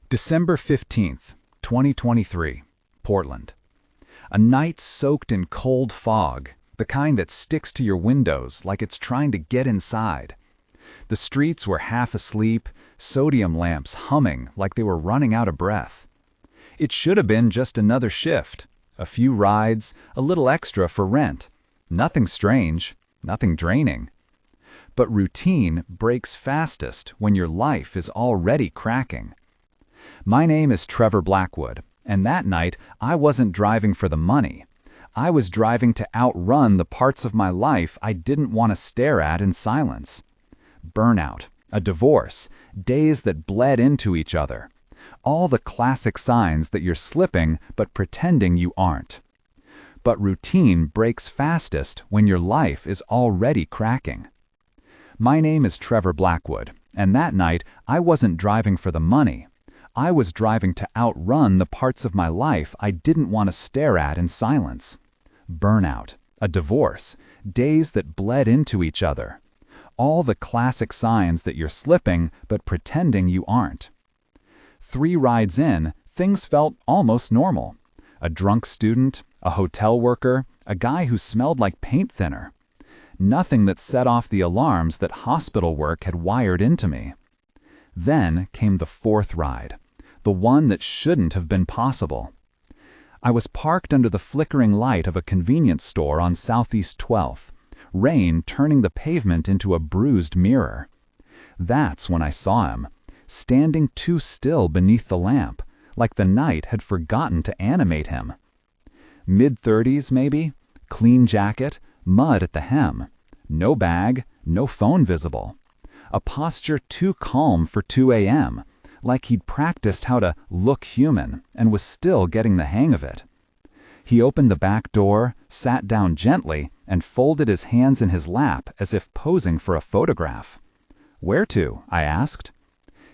December 15th, 2023, Portland. A night soaked in cold fog, the kind that sticks to your windows like it's trying to get inside. The streets were half asleep, sodium lamps humming like they were running out of breath. It should have been just another shift, a few rides, a little extra for rent. Nothing strange, nothing draining. But routine breaks fastest when your life is already cracking. My name is Trevor Blackwood, and that night I wasn't driving for the money. I was driving to outrun the parts of my life I didn't want to stare at in silence. Burnout, a divorce, days that bled into each other. All the classic signs that you're slipping but pretending you aren't. But routine breaks fastest when your life is already cracking. My name is Trevor Blackwood, and that night I wasn't driving for the money. I was driving to outrun the parts of my life I didn't want to stare at in silence. Burnout, a divorce, days that bled into each other. All the classic signs that you're slipping but pretending you aren't. 3 rides in, things felt almost normal. A drunk student, a hotel worker, a guy who smelled like paint thinner. Nothing that set off the alarms that hospital work had wired into me. Then came the 4th ride, the one that shouldn't have been possible. I was parked under the flickering light of a convenience store on Southeast 12th, rain turning the pavement into a bruised mirror. That's when I saw him, standing too still beneath the lamp, like the night had forgotten to animate him. Mid-30s maybe, clean jacket, mud at the hem, no bag, no phone visible. A posture too calm for 2 a.m., like he'd practiced how to look human and was still getting the hang of it. He opened the back door, sat down gently, and folded his hands in his lap as if posing for a photograph. "Where to?" I asked.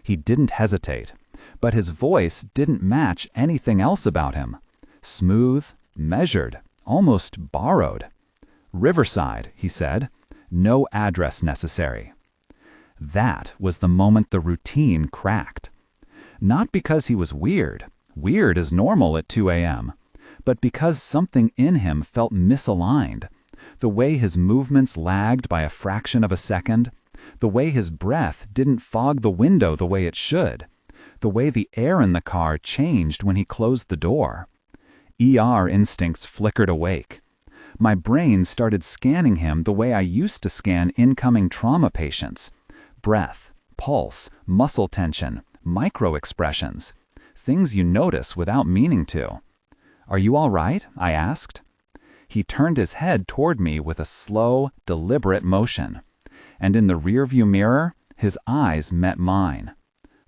He didn't hesitate, but his voice didn't match anything else about him. Smooth, measured, almost borrowed. "Riverside," he said. "No address necessary." That was the moment the routine cracked. Not because he was weird is normal at 2 a.m., but because something in him felt misaligned. The way his movements lagged by a fraction of a second, the way his breath didn't fog the window the way it should, the way the air in the car changed when he closed the door. ER instincts flickered awake. My brain started scanning him the way I used to scan incoming trauma patients. Breath, pulse, muscle tension, micro-expressions. Things you notice without meaning to. "Are you all right?" I asked. He turned his head toward me with a slow, deliberate motion. And in the rearview mirror, his eyes met mine.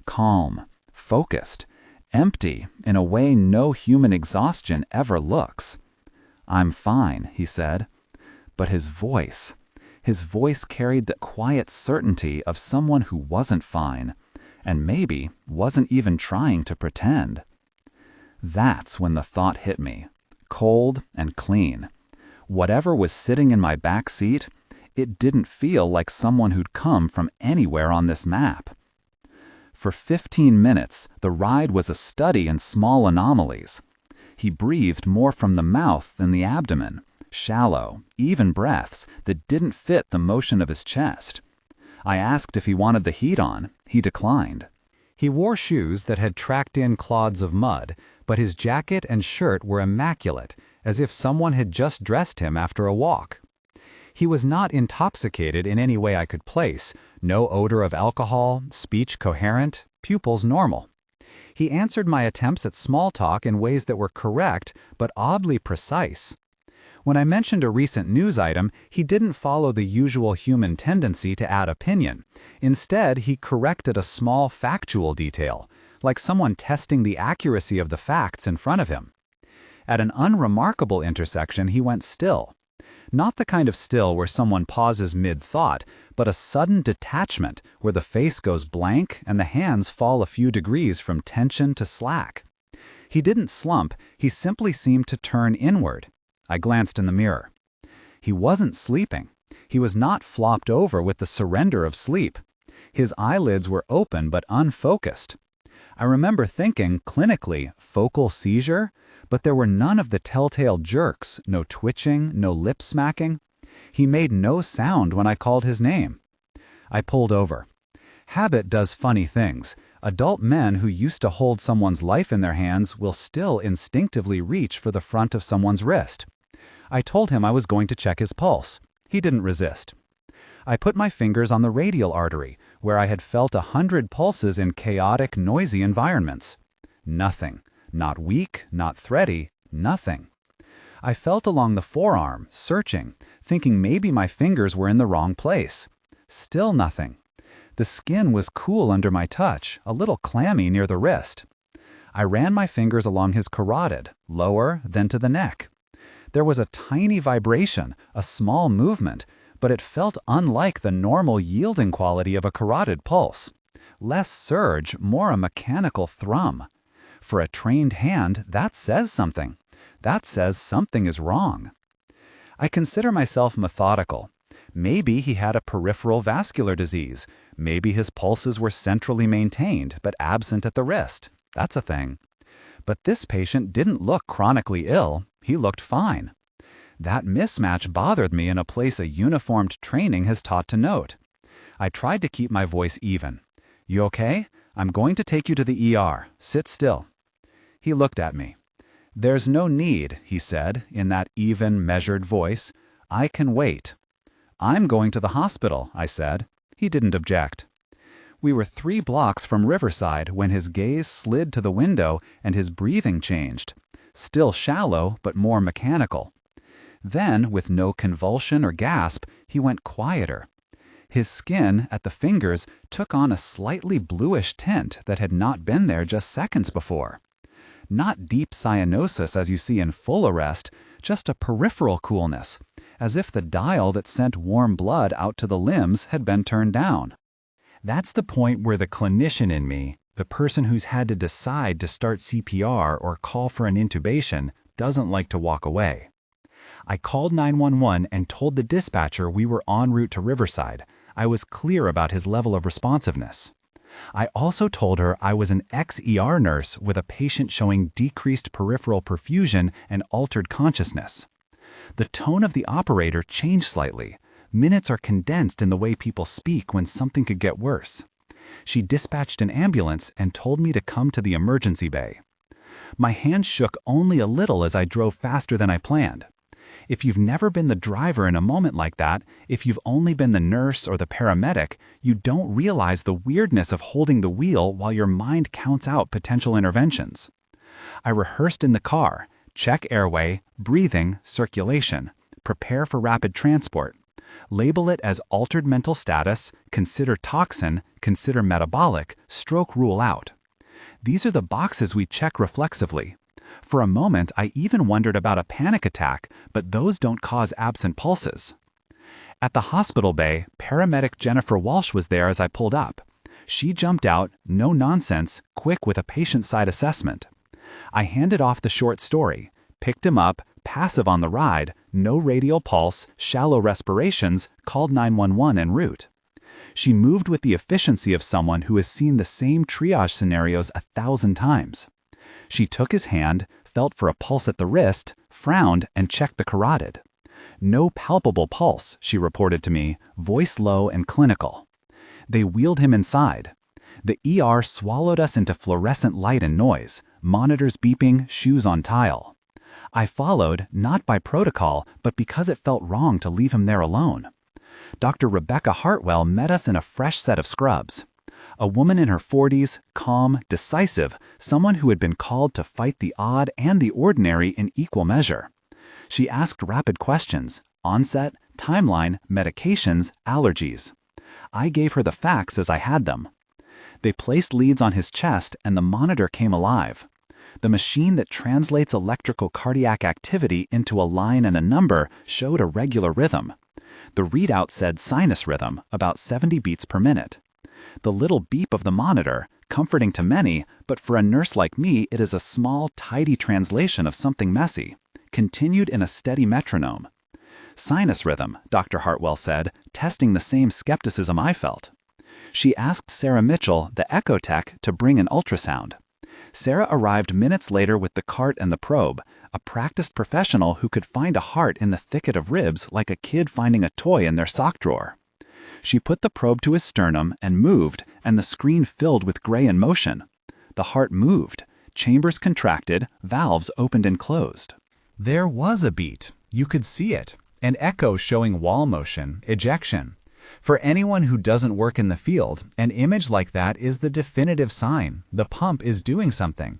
Calm, focused, empty in a way no human exhaustion ever looks. "I'm fine," he said. But his voice carried the quiet certainty of someone who wasn't fine, and maybe wasn't even trying to pretend. That's when the thought hit me, cold and clean. Whatever was sitting in my back seat, it didn't feel like someone who'd come from anywhere on this map. For 15 minutes, the ride was a study in small anomalies. He breathed more from the mouth than the abdomen, shallow, even breaths that didn't fit the motion of his chest. I asked if he wanted the heat on. He declined. He wore shoes that had tracked in clods of mud, but his jacket and shirt were immaculate, as if someone had just dressed him after a walk. He was not intoxicated in any way I could place, no odor of alcohol, speech coherent, pupils normal. He answered my attempts at small talk in ways that were correct, but oddly precise. When I mentioned a recent news item, he didn't follow the usual human tendency to add opinion. Instead, he corrected a small factual detail, like someone testing the accuracy of the facts in front of him. At an unremarkable intersection, he went still. Not the kind of still where someone pauses mid-thought, but a sudden detachment where the face goes blank and the hands fall a few degrees from tension to slack. He didn't slump, he simply seemed to turn inward. I glanced in the mirror. He wasn't sleeping. He was not flopped over with the surrender of sleep. His eyelids were open but unfocused. I remember thinking, clinically, focal seizure, but there were none of the telltale jerks, no twitching, no lip smacking. He made no sound when I called his name. I pulled over. Habit does funny things. Adult men who used to hold someone's life in their hands will still instinctively reach for the front of someone's wrist. I told him I was going to check his pulse. He didn't resist. I put my fingers on the radial artery, where I had felt 100 pulses in chaotic, noisy environments. Nothing. Not weak, not thready, nothing. I felt along the forearm, searching, thinking maybe my fingers were in the wrong place. Still nothing. The skin was cool under my touch, a little clammy near the wrist. I ran my fingers along his carotid, lower, then to the neck. There was a tiny vibration, a small movement, but it felt unlike the normal yielding quality of a carotid pulse. Less surge, more a mechanical thrum. For a trained hand, that says something. That says something is wrong. I consider myself methodical. Maybe he had a peripheral vascular disease. Maybe his pulses were centrally maintained, but absent at the wrist. That's a thing. But this patient didn't look chronically ill. He looked fine. That mismatch bothered me in a place a uniformed training has taught to note. I tried to keep my voice even. "You okay? I'm going to take you to the ER. Sit still." He looked at me. "There's no need," he said, in that even, measured voice. "I can wait." "I'm going to the hospital," I said. He didn't object. We were 3 blocks from Riverside when his gaze slid to the window and his breathing changed. Still shallow, but more mechanical. Then, with no convulsion or gasp, he went quieter. His skin, at the fingers, took on a slightly bluish tint that had not been there just seconds before. Not deep cyanosis as you see in full arrest, just a peripheral coolness, as if the dial that sent warm blood out to the limbs had been turned down. That's the point where the clinician in me, the person who's had to decide to start CPR or call for an intubation, doesn't like to walk away. I called 911 and told the dispatcher we were en route to Riverside. I was clear about his level of responsiveness. I also told her I was an ex-ER nurse with a patient showing decreased peripheral perfusion and altered consciousness. The tone of the operator changed slightly. Minutes are condensed in the way people speak when something could get worse. She dispatched an ambulance and told me to come to the emergency bay. My hand shook only a little as I drove faster than I planned. If you've never been the driver in a moment like that, if you've only been the nurse or the paramedic, you don't realize the weirdness of holding the wheel while your mind counts out potential interventions. I rehearsed in the car, check airway, breathing, circulation, prepare for rapid transport, label it as altered mental status, consider toxin, consider metabolic, stroke rule out. These are the boxes we check reflexively. For a moment, I even wondered about a panic attack, but those don't cause absent pulses. At the hospital bay, paramedic Jennifer Walsh was there as I pulled up. She jumped out, no nonsense, quick with a patient-side assessment. I handed off the short story, picked him up, passive on the ride, no radial pulse, shallow respirations, called 911 en route. She moved with the efficiency of someone who has seen the same triage scenarios 1,000 times. She took his hand, felt for a pulse at the wrist, frowned, and checked the carotid. No palpable pulse, she reported to me, voice low and clinical. They wheeled him inside. The ER swallowed us into fluorescent light and noise, monitors beeping, shoes on tile. I followed, not by protocol, but because it felt wrong to leave him there alone. Dr. Rebecca Hartwell met us in a fresh set of scrubs. A woman in her 40s, calm, decisive, someone who had been called to fight the odd and the ordinary in equal measure. She asked rapid questions: onset, timeline, medications, allergies. I gave her the facts as I had them. They placed leads on his chest and the monitor came alive. The machine that translates electrical cardiac activity into a line and a number showed a regular rhythm. The readout said sinus rhythm, about 70 beats per minute. The little beep of the monitor, comforting to many, but for a nurse like me it is a small, tidy translation of something messy, continued in a steady metronome. Sinus rhythm, Dr. Hartwell said, testing the same skepticism I felt. She asked Sarah Mitchell, the echo tech, to bring an ultrasound. Sarah arrived minutes later with the cart and the probe, a practiced professional who could find a heart in the thicket of ribs like a kid finding a toy in their sock drawer. She put the probe to his sternum and moved, and the screen filled with gray in motion. The heart moved. Chambers contracted, valves opened and closed. There was a beat. You could see it. An echo showing wall motion, ejection. For anyone who doesn't work in the field, an image like that is the definitive sign. The pump is doing something.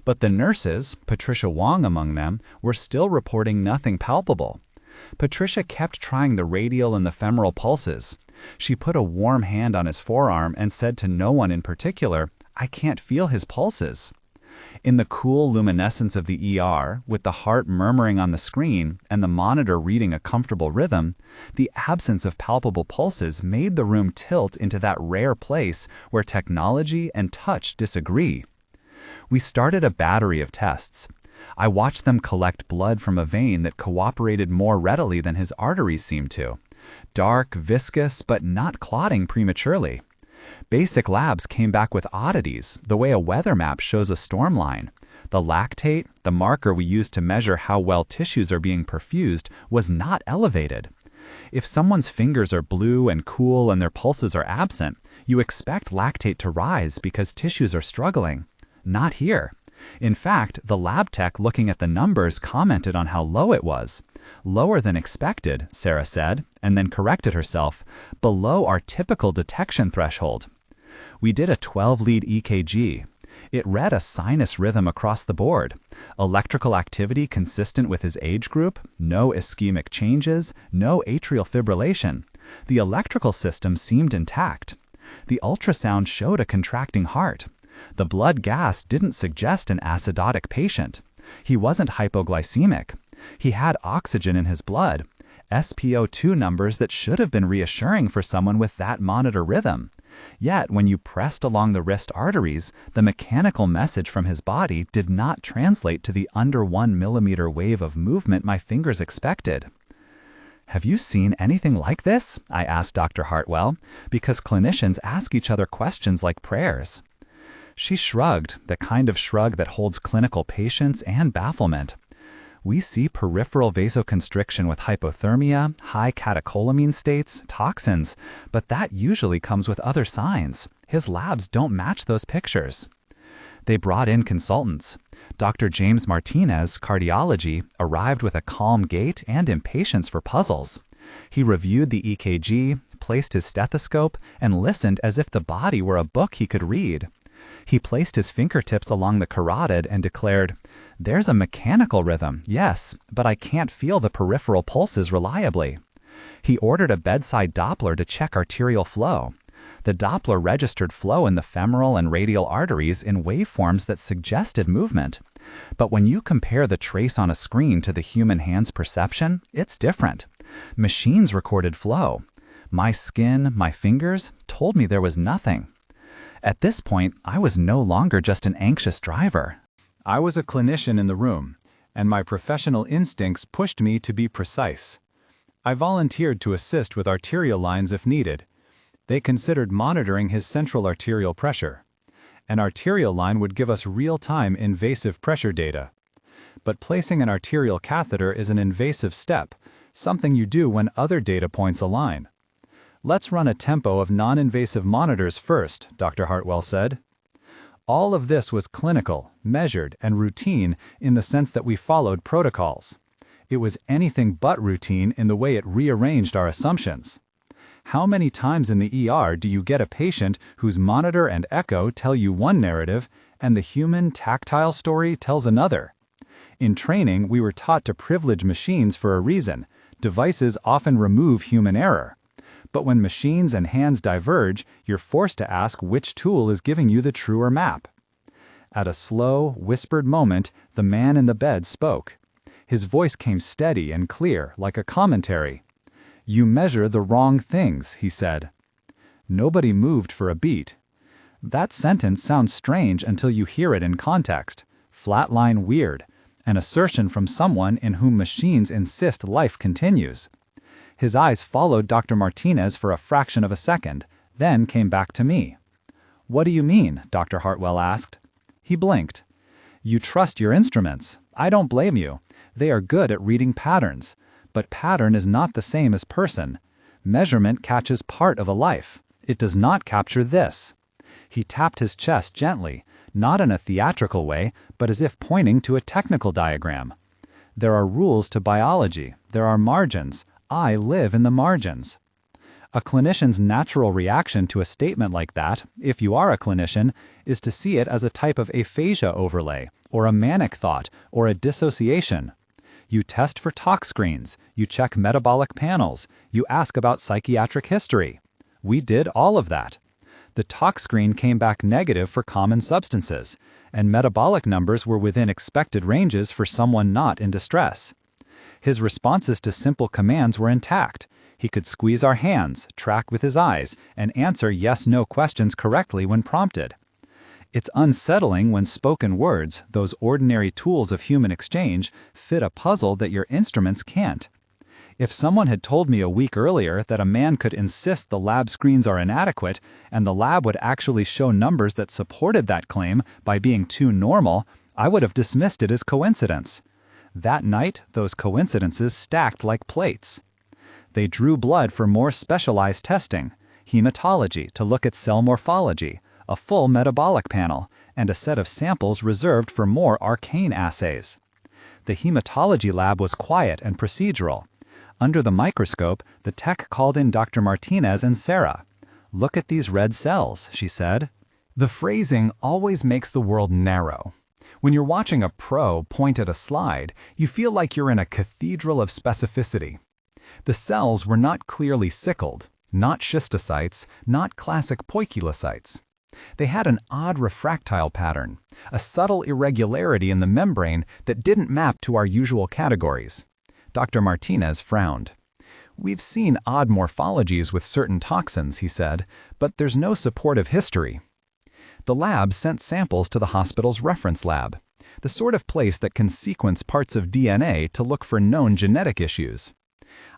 But the nurses, Patricia Wong among them, were still reporting nothing palpable. Patricia kept trying the radial and the femoral pulses. She put a warm hand on his forearm and said to no one in particular, "I can't feel his pulses." In the cool luminescence of the ER, with the heart murmuring on the screen and the monitor reading a comfortable rhythm, the absence of palpable pulses made the room tilt into that rare place where technology and touch disagree. We started a battery of tests. I watched them collect blood from a vein that cooperated more readily than his arteries seemed to. Dark, viscous, but not clotting prematurely. Basic labs came back with oddities, the way a weather map shows a storm line. The lactate, the marker we use to measure how well tissues are being perfused, was not elevated. If someone's fingers are blue and cool and their pulses are absent, you expect lactate to rise because tissues are struggling. Not here. In fact, the lab tech looking at the numbers commented on how low it was. Lower than expected, Sarah said, and then corrected herself, below our typical detection threshold. We did a 12-lead EKG. It read a sinus rhythm across the board. Electrical activity consistent with his age group, no ischemic changes, no atrial fibrillation. The electrical system seemed intact. The ultrasound showed a contracting heart. The blood gas didn't suggest an acidotic patient. He wasn't hypoglycemic. He had oxygen in his blood, SpO2 numbers that should have been reassuring for someone with that monitor rhythm. Yet, when you pressed along the wrist arteries, the mechanical message from his body did not translate to the under 1 millimeter wave of movement my fingers expected. "Have you seen anything like this?" I asked Dr. Hartwell, because clinicians ask each other questions like prayers. She shrugged, the kind of shrug that holds clinical patience and bafflement. "We see peripheral vasoconstriction with hypothermia, high catecholamine states, toxins, but that usually comes with other signs. His labs don't match those pictures." They brought in consultants. Dr. James Martinez, cardiology, arrived with a calm gait and impatience for puzzles. He reviewed the EKG, placed his stethoscope, and listened as if the body were a book he could read. He placed his fingertips along the carotid and declared, "There's a mechanical rhythm, yes, but I can't feel the peripheral pulses reliably." He ordered a bedside Doppler to check arterial flow. The Doppler registered flow in the femoral and radial arteries in waveforms that suggested movement. But when you compare the trace on a screen to the human hand's perception, it's different. Machines recorded flow. My skin, my fingers, told me there was nothing. At this point, I was no longer just an anxious driver. I was a clinician in the room, and my professional instincts pushed me to be precise. I volunteered to assist with arterial lines if needed. They considered monitoring his central arterial pressure. An arterial line would give us real-time invasive pressure data. But placing an arterial catheter is an invasive step, something you do when other data points align. "Let's run a tempo of non-invasive monitors first," Dr. Hartwell said. All of this was clinical, measured, and routine in the sense that we followed protocols. It was anything but routine in the way it rearranged our assumptions. How many times in the ER do you get a patient whose monitor and echo tell you one narrative and the human, tactile story tells another? In training, we were taught to privilege machines for a reason. Devices often remove human error. But when machines and hands diverge, you're forced to ask which tool is giving you the truer map. At a slow, whispered moment, the man in the bed spoke. His voice came steady and clear, like a commentary. "You measure the wrong things," he said. Nobody moved for a beat. That sentence sounds strange until you hear it in context. Flatline weird. An assertion from someone in whom machines insist life continues. His eyes followed Dr. Martinez for a fraction of a second, then came back to me. "What do you mean?" Dr. Hartwell asked. He blinked. "You trust your instruments. I don't blame you. They are good at reading patterns. But pattern is not the same as person. Measurement catches part of a life. It does not capture this." He tapped his chest gently, not in a theatrical way, but as if pointing to a technical diagram. "There are rules to biology. There are margins. I live in the margins." A clinician's natural reaction to a statement like that, if you are a clinician, is to see it as a type of aphasia overlay, or a manic thought, or a dissociation. You test for tox screens, you check metabolic panels, you ask about psychiatric history. We did all of that. The tox screen came back negative for common substances, and metabolic numbers were within expected ranges for someone not in distress. His responses to simple commands were intact. He could squeeze our hands, track with his eyes, and answer yes-no questions correctly when prompted. It's unsettling when spoken words, those ordinary tools of human exchange, fit a puzzle that your instruments can't. If someone had told me a week earlier that a man could insist the lab screens are inadequate and the lab would actually show numbers that supported that claim by being too normal, I would have dismissed it as coincidence. That night, those coincidences stacked like plates. They drew blood for more specialized testing, hematology to look at cell morphology, a full metabolic panel, and a set of samples reserved for more arcane assays. The hematology lab was quiet and procedural. Under the microscope, the tech called in Dr. Martinez and Sarah. "Look at these red cells," she said. The phrasing always makes the world narrow. When you're watching a pro point at a slide, you feel like you're in a cathedral of specificity. The cells were not clearly sickled, not schistocytes, not classic poikilocytes. They had an odd refractile pattern, a subtle irregularity in the membrane that didn't map to our usual categories. Dr. Martinez frowned. "We've seen odd morphologies with certain toxins," he said, "but there's no supportive history." The lab sent samples to the hospital's reference lab, the sort of place that can sequence parts of DNA to look for known genetic issues.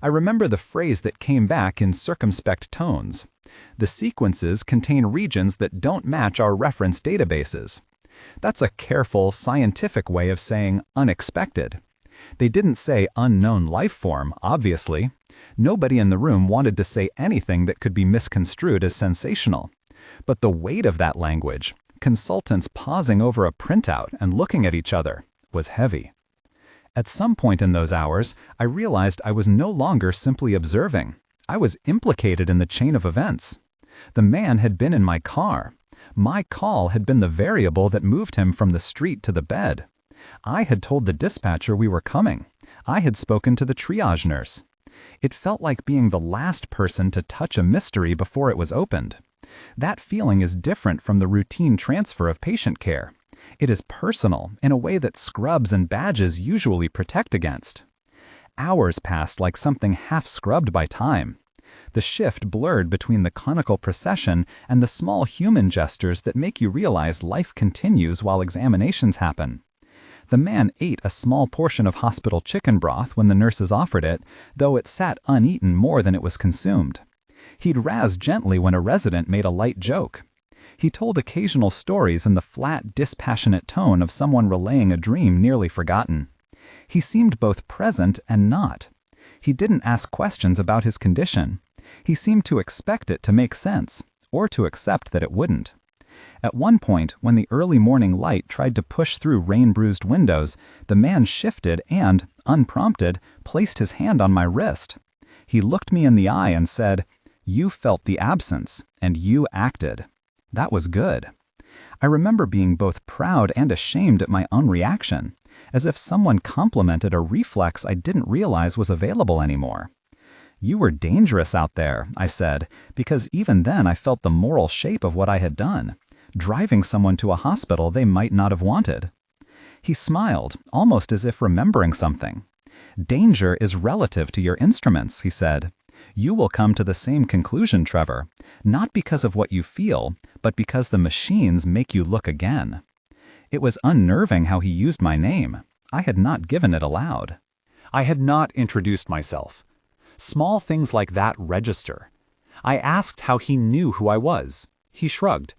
I remember the phrase that came back in circumspect tones. "The sequences contain regions that don't match our reference databases." That's a careful, scientific way of saying unexpected. They didn't say unknown life form, obviously. Nobody in the room wanted to say anything that could be misconstrued as sensational. But the weight of that language, consultants pausing over a printout and looking at each other, was heavy. At some point in those hours, I realized I was no longer simply observing. I was implicated in the chain of events. The man had been in my car. My call had been the variable that moved him from the street to the bed. I had told the dispatcher we were coming. I had spoken to the triage nurse. It felt like being the last person to touch a mystery before it was opened. That feeling is different from the routine transfer of patient care. It is personal in a way that scrubs and badges usually protect against. Hours passed like something half-scrubbed by time. The shift blurred between the clinical procession and the small human gestures that make you realize life continues while examinations happen. The man ate a small portion of hospital chicken broth when the nurses offered it, though it sat uneaten more than it was consumed. He'd razz gently when a resident made a light joke. He told occasional stories in the flat, dispassionate tone of someone relaying a dream nearly forgotten. He seemed both present and not. He didn't ask questions about his condition. He seemed to expect it to make sense, or to accept that it wouldn't. At one point, when the early morning light tried to push through rain-bruised windows, the man shifted and, unprompted, placed his hand on my wrist. He looked me in the eye and said, "You felt the absence, and you acted." That was good. I remember being both proud and ashamed at my own reaction, as if someone complimented a reflex I didn't realize was available anymore. "You were dangerous out there," I said, because even then I felt the moral shape of what I had done, driving someone to a hospital they might not have wanted. He smiled, almost as if remembering something. "Danger is relative to your instruments," he said. "You will come to the same conclusion, Trevor, not because of what you feel, but because the machines make you look again." It was unnerving how he used my name. I had not given it aloud. I had not introduced myself. Small things like that register. I asked how he knew who I was. He shrugged.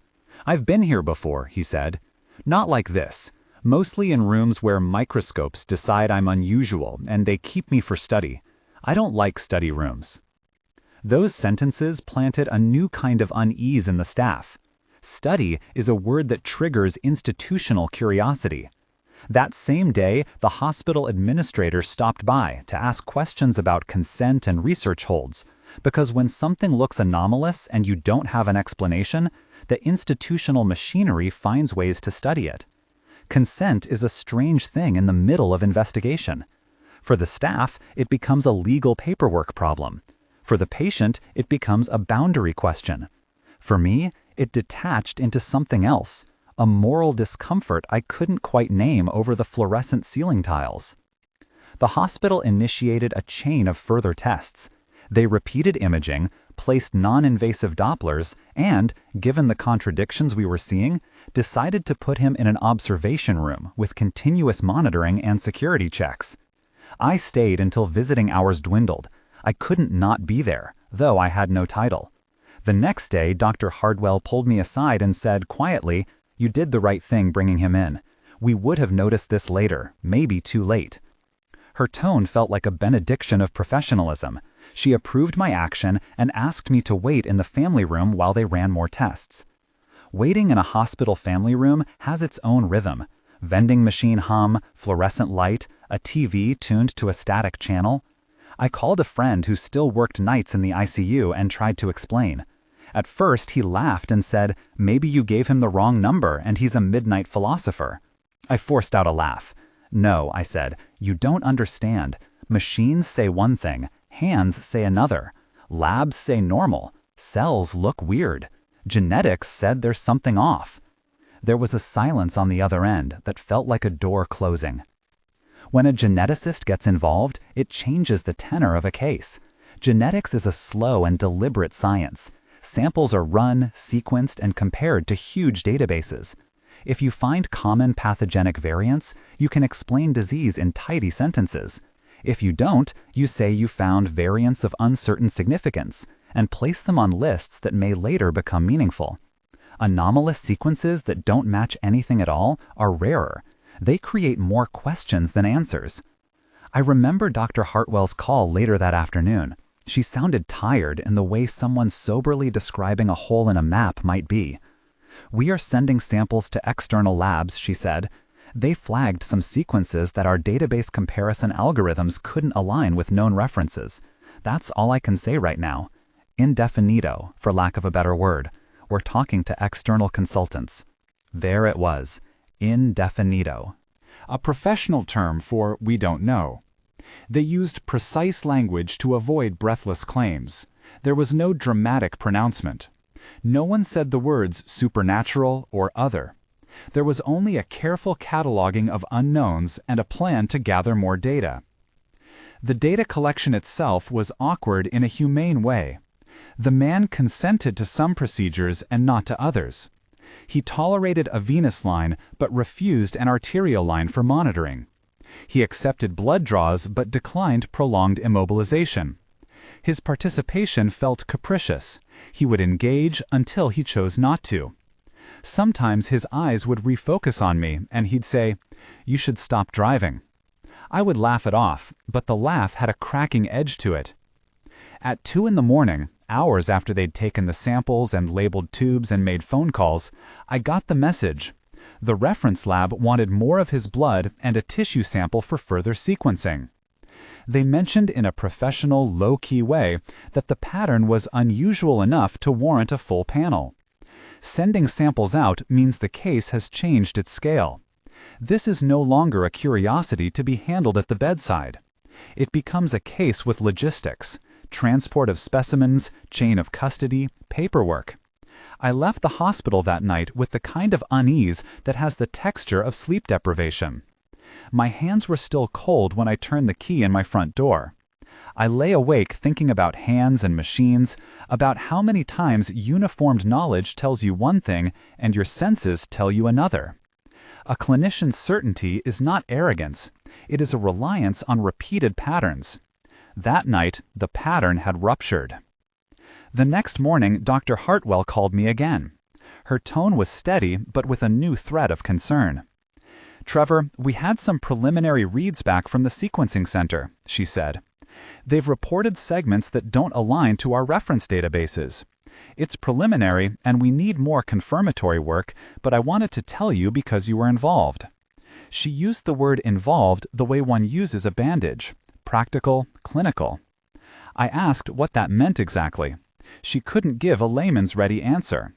"I've been here before," he said. "Not like this. Mostly in rooms where microscopes decide I'm unusual and they keep me for study. I don't like study rooms." Those sentences planted a new kind of unease in the staff. Study is a word that triggers institutional curiosity. That same day, the hospital administrator stopped by to ask questions about consent and research holds, because when something looks anomalous and you don't have an explanation, the institutional machinery finds ways to study it. Consent is a strange thing in the middle of investigation. For the staff, it becomes a legal paperwork problem. For the patient, it becomes a boundary question. For me, it detached into something else, a moral discomfort I couldn't quite name over the fluorescent ceiling tiles. The hospital initiated a chain of further tests. They repeated imaging, placed non-invasive Dopplers, and, given the contradictions we were seeing, decided to put him in an observation room with continuous monitoring and security checks. I stayed until visiting hours dwindled. I couldn't not be there, though I had no title. The next day, Dr. Hardwell pulled me aside and said quietly, "You did the right thing bringing him in. We would have noticed this later, maybe too late." Her tone felt like a benediction of professionalism. She approved my action and asked me to wait in the family room while they ran more tests. Waiting in a hospital family room has its own rhythm. Vending machine hum, fluorescent light, a TV tuned to a static channel. I called a friend who still worked nights in the ICU and tried to explain. At first, he laughed and said, "Maybe you gave him the wrong number and he's a midnight philosopher." I forced out a laugh. "No," I said, "you don't understand. Machines say one thing, hands say another. Labs say normal. Cells look weird. Genetics said there's something off." There was a silence on the other end that felt like a door closing. When a geneticist gets involved, it changes the tenor of a case. Genetics is a slow and deliberate science. Samples are run, sequenced, and compared to huge databases. If you find common pathogenic variants, you can explain disease in tidy sentences. If you don't, you say you found variants of uncertain significance, and place them on lists that may later become meaningful. Anomalous sequences that don't match anything at all are rarer. They create more questions than answers. I remember Dr. Hartwell's call later that afternoon. She sounded tired in the way someone soberly describing a hole in a map might be. "We are sending samples to external labs," she said. "They flagged some sequences that our database comparison algorithms couldn't align with known references. That's all I can say right now. Indefinito, for lack of a better word. We're talking to external consultants." There it was. Indefinito. A professional term for "we don't know." They used precise language to avoid breathless claims. There was no dramatic pronouncement. No one said the words supernatural or other. There was only a careful cataloging of unknowns and a plan to gather more data. The data collection itself was awkward in a humane way. The man consented to some procedures and not to others. He tolerated a venous line but refused an arterial line for monitoring. He accepted blood draws but declined prolonged immobilization. His participation felt capricious. He would engage until he chose not to. Sometimes his eyes would refocus on me and he'd say, "You should stop driving." I would laugh it off, but the laugh had a cracking edge to it. At 2 in the morning, hours after they'd taken the samples and labeled tubes and made phone calls, I got the message. The reference lab wanted more of his blood and a tissue sample for further sequencing. They mentioned in a professional, low-key way that the pattern was unusual enough to warrant a full panel. Sending samples out means the case has changed its scale. This is no longer a curiosity to be handled at the bedside. It becomes a case with logistics, transport of specimens, chain of custody, paperwork. I left the hospital that night with the kind of unease that has the texture of sleep deprivation. My hands were still cold when I turned the key in my front door. I lay awake thinking about hands and machines, about how many times uniformed knowledge tells you one thing and your senses tell you another. A clinician's certainty is not arrogance. It is a reliance on repeated patterns. That night, the pattern had ruptured. The next morning, Dr. Hartwell called me again. Her tone was steady, but with a new thread of concern. "Trevor, we had some preliminary reads back from the sequencing center," she said. "They've reported segments that don't align to our reference databases. It's preliminary, and we need more confirmatory work, but I wanted to tell you because you were involved." She used the word involved the way one uses a bandage: practical, clinical. I asked what that meant exactly. She couldn't give a layman's ready answer.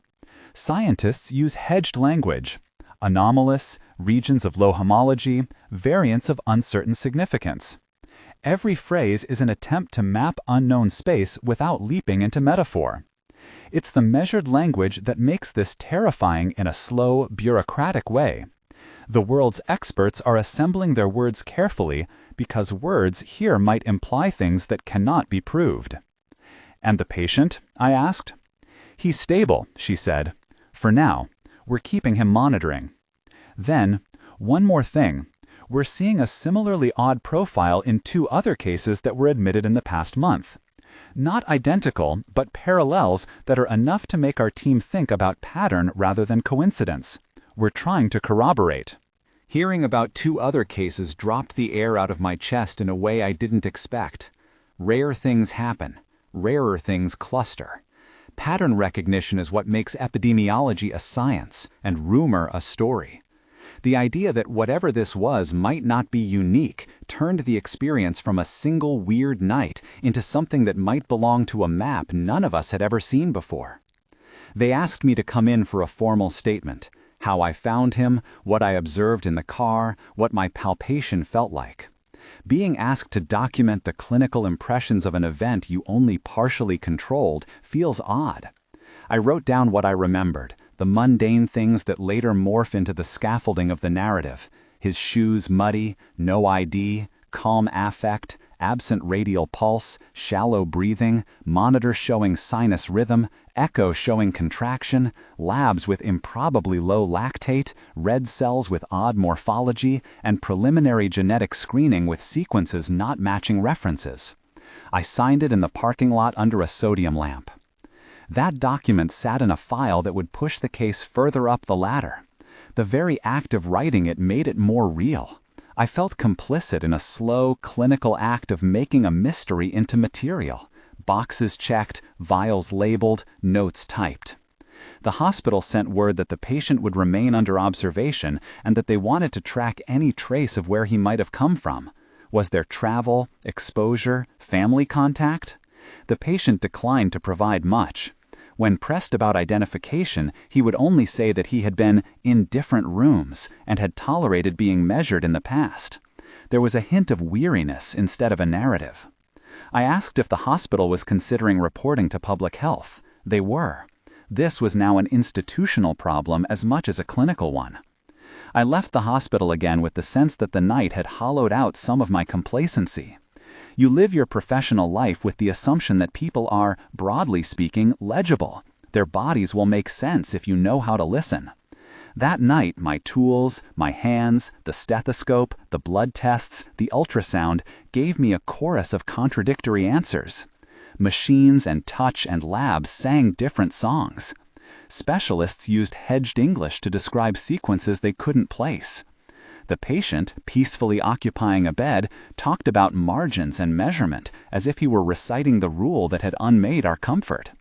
Scientists use hedged language: anomalous, regions of low homology, variants of uncertain significance. Every phrase is an attempt to map unknown space without leaping into metaphor. It's the measured language that makes this terrifying in a slow, bureaucratic way. The world's experts are assembling their words carefully because words here might imply things that cannot be proved. "And the patient?" I asked. "He's stable," she said. "For now. We're keeping him monitoring." Then, one more thing. We're seeing a similarly odd profile in 2 other cases that were admitted in the past month. Not identical, but parallels that are enough to make our team think about pattern rather than coincidence. We're trying to corroborate. Hearing about 2 other cases dropped the air out of my chest in a way I didn't expect. Rare things happen. Rarer things cluster. Pattern recognition is what makes epidemiology a science and rumor a story. The idea that whatever this was might not be unique turned the experience from a single weird night into something that might belong to a map none of us had ever seen before. They asked me to come in for a formal statement: how I found him, what I observed in the car, what my palpation felt like. Being asked to document the clinical impressions of an event you only partially controlled feels odd. I wrote down what I remembered, the mundane things that later morph into the scaffolding of the narrative: his shoes muddy, no ID, calm affect, absent radial pulse, shallow breathing, monitor showing sinus rhythm, echo showing contraction, labs with improbably low lactate, red cells with odd morphology, and preliminary genetic screening with sequences not matching references. I signed it in the parking lot under a sodium lamp. That document sat in a file that would push the case further up the ladder. The very act of writing it made it more real. I felt complicit in a slow, clinical act of making a mystery into material. Boxes checked, vials labeled, notes typed. The hospital sent word that the patient would remain under observation and that they wanted to track any trace of where he might have come from. Was there travel, exposure, family contact? The patient declined to provide much. When pressed about identification, he would only say that he had been in different rooms and had tolerated being measured in the past. There was a hint of weariness instead of a narrative. I asked if the hospital was considering reporting to public health. They were. This was now an institutional problem as much as a clinical one. I left the hospital again with the sense that the night had hollowed out some of my complacency. You live your professional life with the assumption that people are, broadly speaking, legible. Their bodies will make sense if you know how to listen. That night, my tools, my hands, the stethoscope, the blood tests, the ultrasound gave me a chorus of contradictory answers. Machines and touch and labs sang different songs. Specialists used hedged English to describe sequences they couldn't place. The patient, peacefully occupying a bed, talked about margins and measurement as if he were reciting the rule that had unmade our comfort.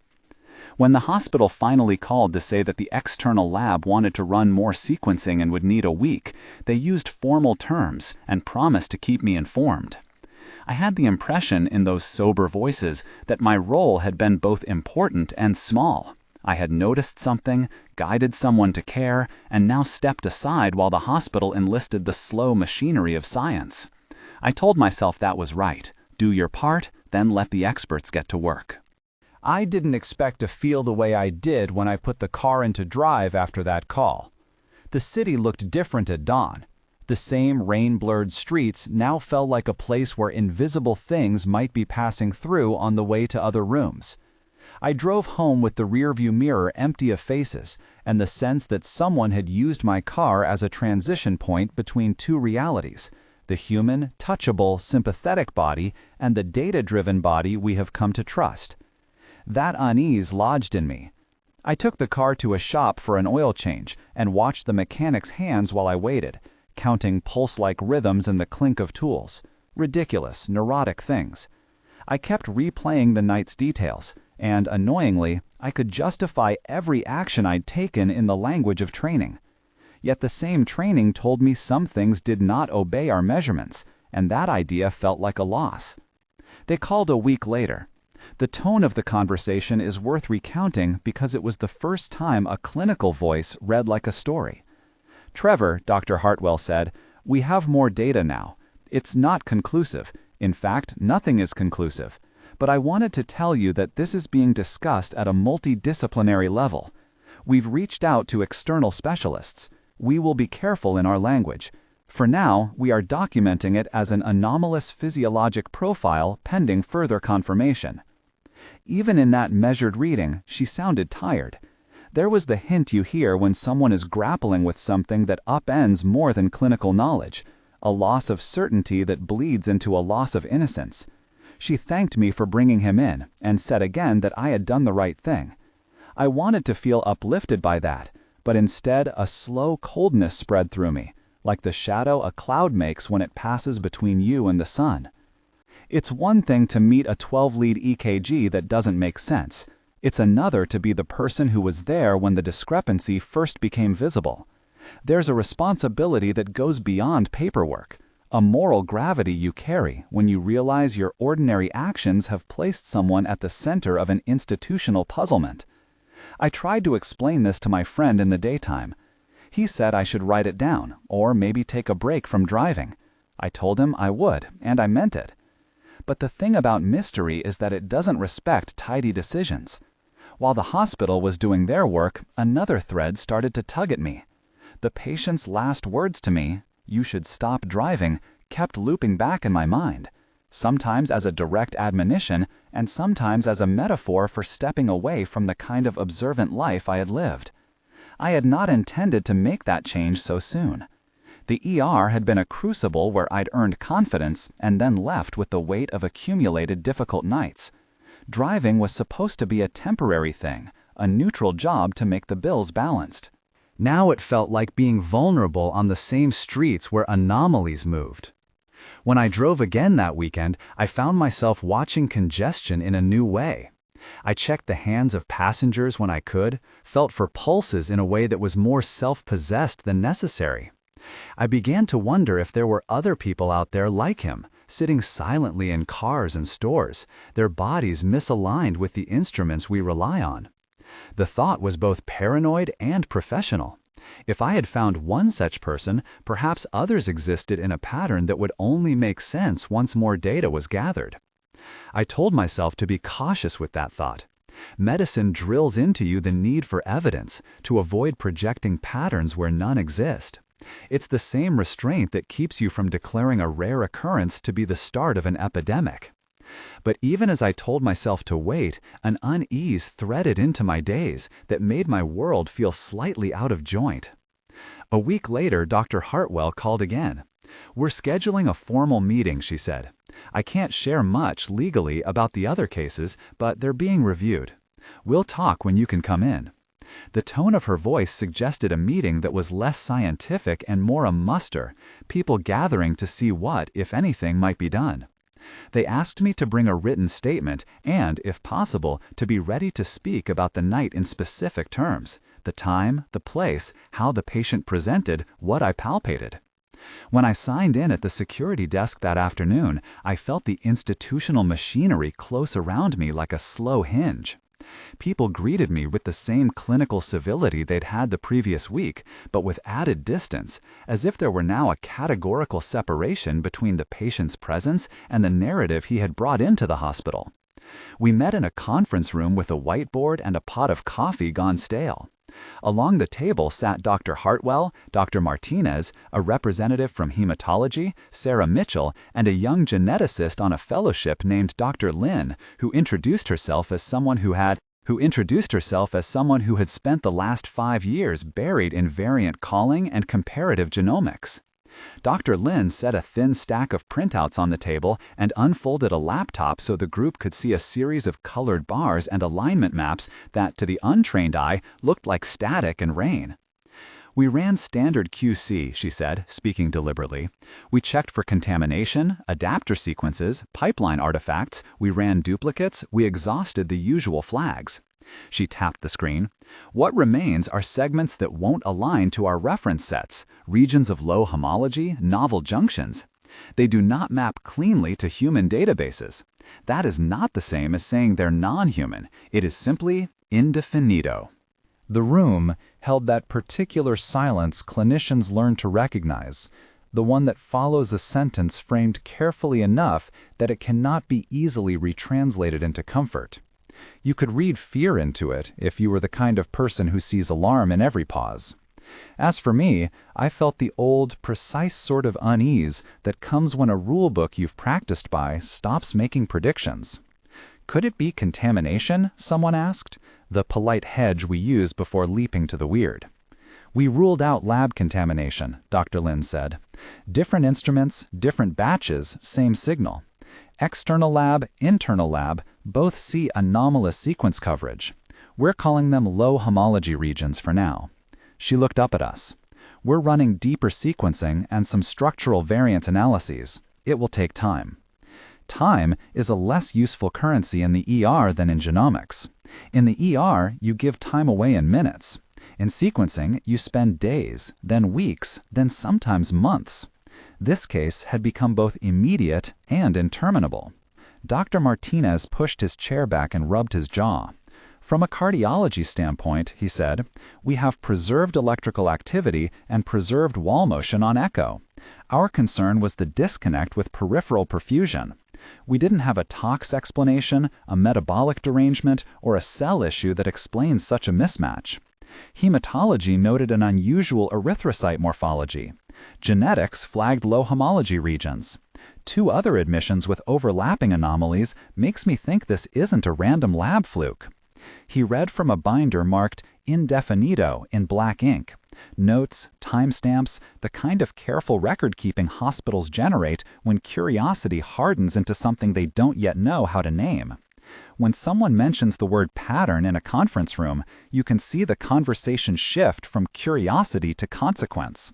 When the hospital finally called to say that the external lab wanted to run more sequencing and would need a week, they used formal terms and promised to keep me informed. I had the impression in those sober voices that my role had been both important and small. I had noticed something, guided someone to care, and now stepped aside while the hospital enlisted the slow machinery of science. I told myself that was right. Do your part, then let the experts get to work. I didn't expect to feel the way I did when I put the car into drive after that call. The city looked different at dawn. The same rain-blurred streets now felt like a place where invisible things might be passing through on the way to other rooms. I drove home with the rearview mirror empty of faces and the sense that someone had used my car as a transition point between 2 realities: the human, touchable, sympathetic body and the data-driven body we have come to trust. That unease lodged in me. I took the car to a shop for an oil change and watched the mechanic's hands while I waited, counting pulse-like rhythms in the clink of tools. Ridiculous, neurotic things. I kept replaying the night's details, and, annoyingly, I could justify every action I'd taken in the language of training. Yet the same training told me some things did not obey our measurements, and that idea felt like a loss. They called a week later. The tone of the conversation is worth recounting because it was the first time a clinical voice read like a story. "Trevor," Dr. Hartwell said, "we have more data now. It's not conclusive. In fact, nothing is conclusive. But I wanted to tell you that this is being discussed at a multidisciplinary level. We've reached out to external specialists. We will be careful in our language. For now, we are documenting it as an anomalous physiologic profile pending further confirmation." Even in that measured reading, she sounded tired. There was the hint you hear when someone is grappling with something that upends more than clinical knowledge, a loss of certainty that bleeds into a loss of innocence. She thanked me for bringing him in and said again that I had done the right thing. I wanted to feel uplifted by that, but instead a slow coldness spread through me, like the shadow a cloud makes when it passes between you and the sun. It's one thing to meet a 12-lead EKG that doesn't make sense. It's another to be the person who was there when the discrepancy first became visible. There's a responsibility that goes beyond paperwork, a moral gravity you carry when you realize your ordinary actions have placed someone at the center of an institutional puzzlement. I tried to explain this to my friend in the daytime. He said I should write it down, or maybe take a break from driving. I told him I would, and I meant it. But the thing about mystery is that it doesn't respect tidy decisions. While the hospital was doing their work, another thread started to tug at me. The patient's last words to me, "You should stop driving," kept looping back in my mind, sometimes as a direct admonition and sometimes as a metaphor for stepping away from the kind of observant life I had lived. I had not intended to make that change so soon. The ER had been a crucible where I'd earned confidence and then left with the weight of accumulated difficult nights. Driving was supposed to be a temporary thing, a neutral job to make the bills balanced. Now it felt like being vulnerable on the same streets where anomalies moved. When I drove again that weekend, I found myself watching congestion in a new way. I checked the hands of passengers when I could, felt for pulses in a way that was more self-possessed than necessary. I began to wonder if there were other people out there like him, sitting silently in cars and stores, their bodies misaligned with the instruments we rely on. The thought was both paranoid and professional. If I had found one such person, perhaps others existed in a pattern that would only make sense once more data was gathered. I told myself to be cautious with that thought. Medicine drills into you the need for evidence to avoid projecting patterns where none exist. It's the same restraint that keeps you from declaring a rare occurrence to be the start of an epidemic. But even as I told myself to wait, an unease threaded into my days that made my world feel slightly out of joint. A week later, Dr. Hartwell called again. "We're scheduling a formal meeting," she said. "I can't share much legally about the other cases, but they're being reviewed. We'll talk when you can come in." The tone of her voice suggested a meeting that was less scientific and more a muster, people gathering to see what, if anything, might be done. They asked me to bring a written statement and, if possible, to be ready to speak about the night in specific terms, the time, the place, how the patient presented, what I palpated. When I signed in at the security desk that afternoon, I felt the institutional machinery close around me like a slow hinge. People greeted me with the same clinical civility they'd had the previous week, but with added distance, as if there were now a categorical separation between the patient's presence and the narrative he had brought into the hospital. We met in a conference room with a whiteboard and a pot of coffee gone stale. Along the table sat Dr. Hartwell, Dr. Martinez, a representative from hematology, Sarah Mitchell, and a young geneticist on a fellowship named Dr. Lin, who introduced herself as someone who had spent the last 5 years buried in variant calling and comparative genomics. Dr. Lin set a thin stack of printouts on the table and unfolded a laptop so the group could see a series of colored bars and alignment maps that, to the untrained eye, looked like static and rain. "We ran standard QC," she said, speaking deliberately. "We checked for contamination, adapter sequences, pipeline artifacts, we ran duplicates, we exhausted the usual flags." She tapped the screen. "What remains are segments that won't align to our reference sets, regions of low homology, novel junctions. They do not map cleanly to human databases. That is not the same as saying they're non-human. It is simply indefinito." The room held that particular silence clinicians learn to recognize, the one that follows a sentence framed carefully enough that it cannot be easily retranslated into comfort. You could read fear into it if you were the kind of person who sees alarm in every pause. As for me, I felt the old, precise sort of unease that comes when a rule book you've practiced by stops making predictions. "Could it be contamination?" someone asked, the polite hedge we use before leaping to the weird. "We ruled out lab contamination," Dr. Lin said. "Different instruments, different batches, same signal. External lab, internal lab, both see anomalous sequence coverage. We're calling them low homology regions for now." She looked up at us. "We're running deeper sequencing and some structural variant analyses. It will take time." Time is a less useful currency in the ER than in genomics. In the ER, you give time away in minutes. In sequencing, you spend days, then weeks, then sometimes months. This case had become both immediate and interminable. Dr. Martinez pushed his chair back and rubbed his jaw. "From a cardiology standpoint," he said, "we have preserved electrical activity and preserved wall motion on echo. Our concern was the disconnect with peripheral perfusion. We didn't have a tox explanation, a metabolic derangement, or a cell issue that explains such a mismatch. Hematology noted an unusual erythrocyte morphology. Genetics flagged low homology regions. 2 other admissions with overlapping anomalies makes me think this isn't a random lab fluke." He read from a binder marked indefinito in black ink. Notes, timestamps, the kind of careful record-keeping hospitals generate when curiosity hardens into something they don't yet know how to name. When someone mentions the word pattern in a conference room, you can see the conversation shift from curiosity to consequence.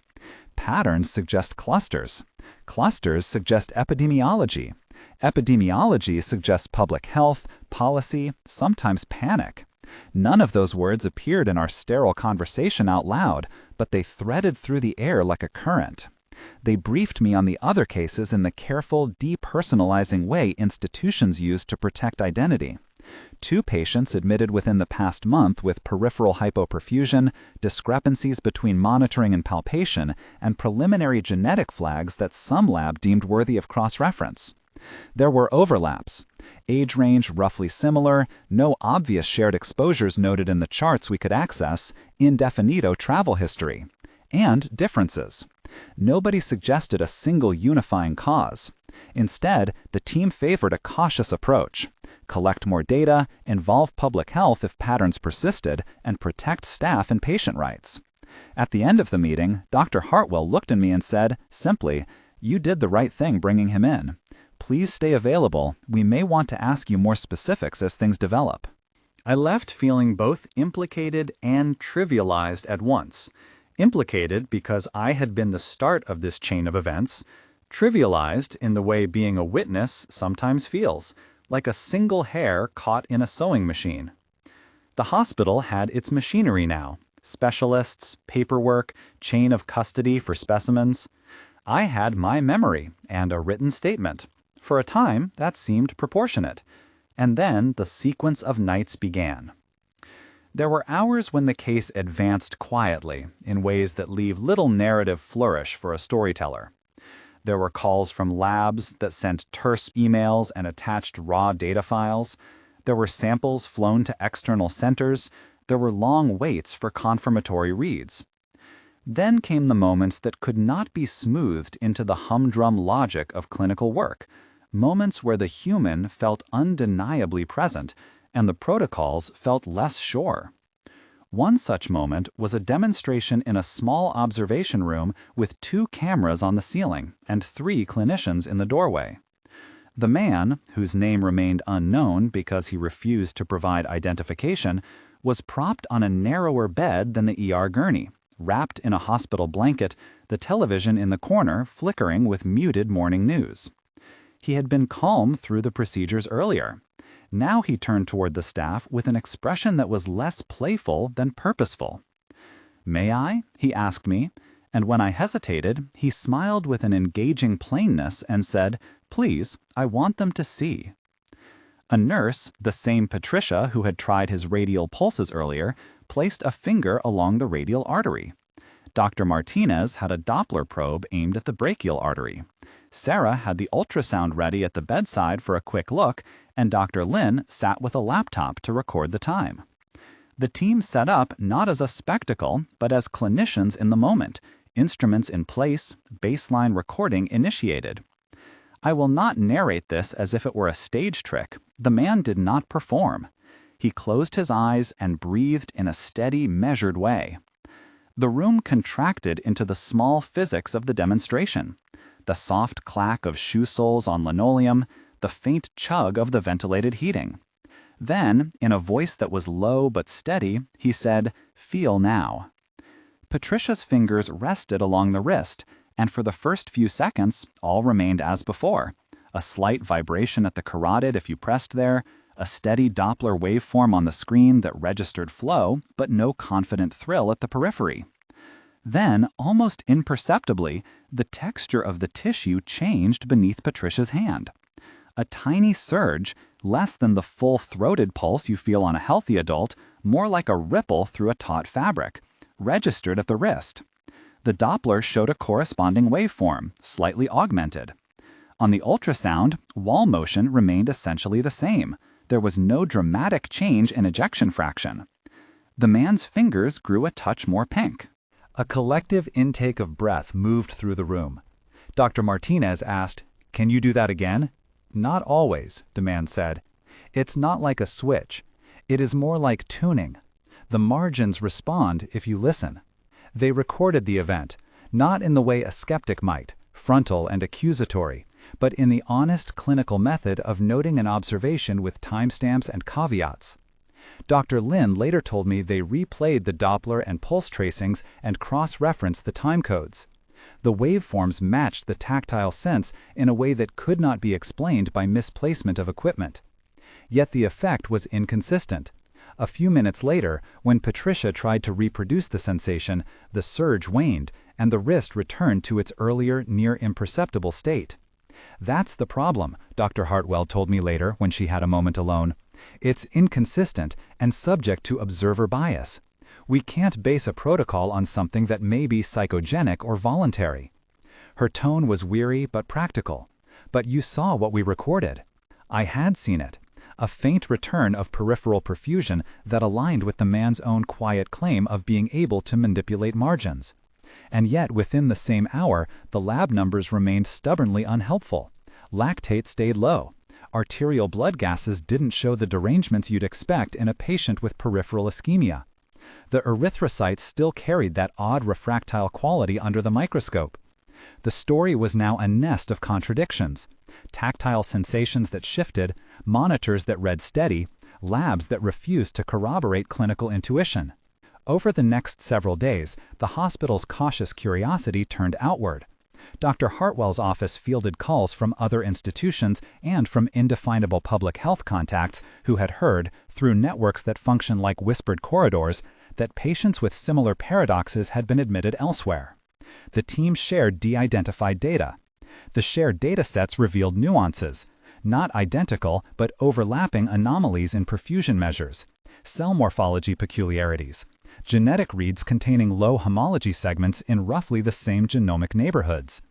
Patterns suggest clusters. Clusters suggest epidemiology. Epidemiology suggests public health, policy, sometimes panic. None of those words appeared in our sterile conversation out loud, but they threaded through the air like a current. They briefed me on the other cases in the careful, depersonalizing way institutions use to protect identity. 2 patients admitted within the past month with peripheral hypoperfusion, discrepancies between monitoring and palpation, and preliminary genetic flags that some lab deemed worthy of cross-reference. There were overlaps. Age range roughly similar, no obvious shared exposures noted in the charts we could access, indefinito travel history. And differences. Nobody suggested a single unifying cause. Instead, the team favored a cautious approach. Collect more data, involve public health if patterns persisted, and protect staff and patient rights. At the end of the meeting, Dr. Hartwell looked at me and said, simply, "You did the right thing bringing him in. Please stay available. We may want to ask you more specifics as things develop." I left feeling both implicated and trivialized at once. Implicated because I had been the start of this chain of events, trivialized in the way being a witness sometimes feels, like a single hair caught in a sewing machine. The hospital had its machinery now, specialists, paperwork, chain of custody for specimens. I had my memory and a written statement. For a time, that seemed proportionate. And then the sequence of nights began. There were hours when the case advanced quietly, in ways that leave little narrative flourish for a storyteller. There were calls from labs that sent terse emails and attached raw data files. There were samples flown to external centers. There were long waits for confirmatory reads. Then came the moments that could not be smoothed into the humdrum logic of clinical work, moments where the human felt undeniably present and the protocols felt less sure. One such moment was a demonstration in a small observation room with 2 cameras on the ceiling and 3 clinicians in the doorway. The man, whose name remained unknown because he refused to provide identification, was propped on a narrower bed than the ER gurney, wrapped in a hospital blanket, the television in the corner flickering with muted morning news. He had been calm through the procedures earlier. Now he turned toward the staff with an expression that was less playful than purposeful. "May I?" he asked me, and when I hesitated, he smiled with an engaging plainness and said, "Please, I want them to see." A nurse, the same Patricia who had tried his radial pulses earlier, placed a finger along the radial artery. Dr. Martinez had a Doppler probe aimed at the brachial artery. Sarah had the ultrasound ready at the bedside for a quick look, and Dr. Lin sat with a laptop to record the time. The team set up not as a spectacle, but as clinicians in the moment, instruments in place, baseline recording initiated. I will not narrate this as if it were a stage trick. The man did not perform. He closed his eyes and breathed in a steady, measured way. The room contracted into the small physics of the demonstration. The soft clack of shoe soles on linoleum, the faint chug of the ventilated heating. Then, in a voice that was low but steady, he said, "Feel now." Patricia's fingers rested along the wrist, and for the first few seconds, all remained as before. A slight vibration at the carotid if you pressed there, a steady Doppler waveform on the screen that registered flow, but no confident thrill at the periphery. Then, almost imperceptibly, the texture of the tissue changed beneath Patricia's hand. A tiny surge, less than the full-throated pulse you feel on a healthy adult, more like a ripple through a taut fabric, registered at the wrist. The Doppler showed a corresponding waveform, slightly augmented. On the ultrasound, wall motion remained essentially the same. There was no dramatic change in ejection fraction. The man's fingers grew a touch more pink. A collective intake of breath moved through the room. Dr. Martinez asked, "Can you do that again?" "Not always," the man said. "It's not like a switch. It is more like tuning. The margins respond if you listen." They recorded the event, not in the way a skeptic might, frontal and accusatory, but in the honest clinical method of noting an observation with timestamps and caveats. Dr. Lin later told me they replayed the Doppler and pulse tracings and cross-referenced the time codes. The waveforms matched the tactile sense in a way that could not be explained by misplacement of equipment. Yet the effect was inconsistent. A few minutes later, when Patricia tried to reproduce the sensation, the surge waned, and the wrist returned to its earlier, near-imperceptible state. "That's the problem," Dr. Hartwell told me later when she had a moment alone. "It's inconsistent and subject to observer bias. We can't base a protocol on something that may be psychogenic or voluntary." Her tone was weary but practical. "But you saw what we recorded." I had seen it. A faint return of peripheral perfusion that aligned with the man's own quiet claim of being able to manipulate margins. And yet within the same hour, the lab numbers remained stubbornly unhelpful. Lactate stayed low. Arterial blood gases didn't show the derangements you'd expect in a patient with peripheral ischemia. The erythrocytes still carried that odd refractile quality under the microscope. The story was now a nest of contradictions. Tactile sensations that shifted, monitors that read steady, labs that refused to corroborate clinical intuition. Over the next several days, the hospital's cautious curiosity turned outward. Dr. Hartwell's office fielded calls from other institutions and from indefinable public health contacts who had heard, through networks that function like whispered corridors, that patients with similar paradoxes had been admitted elsewhere. The team shared de-identified data. The shared datasets revealed nuances, not identical but overlapping anomalies in perfusion measures, cell morphology peculiarities, genetic reads containing low homology segments in roughly the same genomic neighborhoods.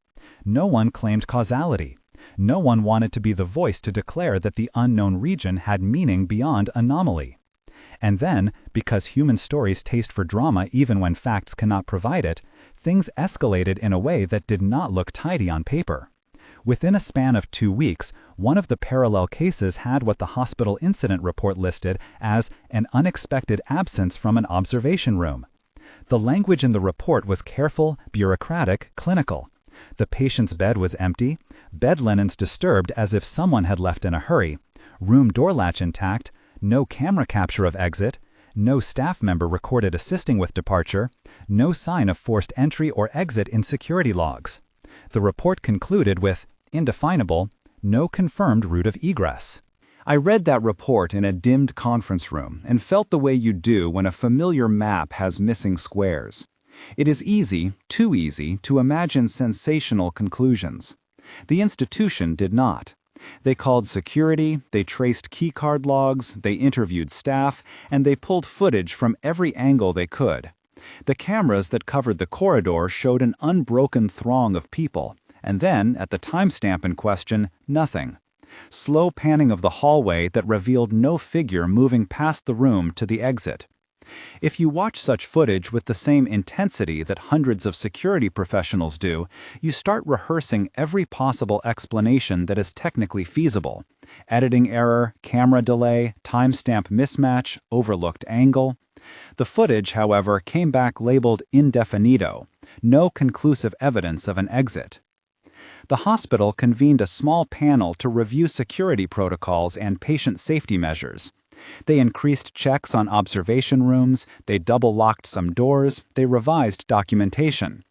No one claimed causality. No one wanted to be the voice to declare that the unknown region had meaning beyond anomaly. And then, because human stories taste for drama even when facts cannot provide it, things escalated in a way that did not look tidy on paper. Within a span of 2 weeks, one of the parallel cases had what the hospital incident report listed as an unexpected absence from an observation room. The language in the report was careful, bureaucratic, clinical. The patient's bed was empty, bed linens disturbed as if someone had left in a hurry, room door latch intact, no camera capture of exit, no staff member recorded assisting with departure, no sign of forced entry or exit in security logs. The report concluded with, indefinable, no confirmed route of egress. I read that report in a dimmed conference room and felt the way you do when a familiar map has missing squares. It is easy, too easy, to imagine sensational conclusions. The institution did not. They called security, they traced keycard logs, they interviewed staff, and they pulled footage from every angle they could. The cameras that covered the corridor showed an unbroken throng of people, and then, at the timestamp in question, nothing. Slow panning of the hallway that revealed no figure moving past the room to the exit. If you watch such footage with the same intensity that hundreds of security professionals do, you start rehearsing every possible explanation that is technically feasible. Editing error, camera delay, timestamp mismatch, overlooked angle. The footage, however, came back labeled indefinito, no conclusive evidence of an exit. The hospital convened a small panel to review security protocols and patient safety measures. They increased checks on observation rooms, they double-locked some doors, they revised documentation.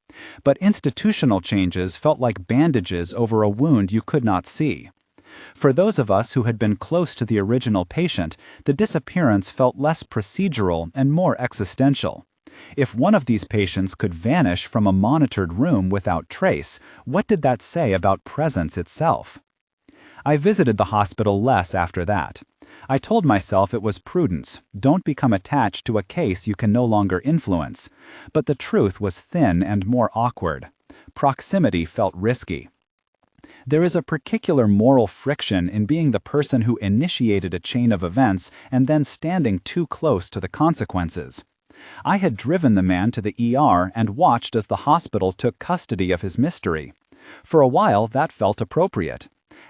But institutional changes felt like bandages over a wound you could not see. For those of us who had been close to the original patient, the disappearance felt less procedural and more existential. If one of these patients could vanish from a monitored room without trace, what did that say about presence itself? I visited the hospital less after that. I told myself it was prudence, don't become attached to a case you can no longer influence. But the truth was thin and more awkward. Proximity felt risky. There is a particular moral friction in being the person who initiated a chain of events and then standing too close to the consequences. I had driven the man to the ER and watched as the hospital took custody of his mystery. For a while, that felt appropriate.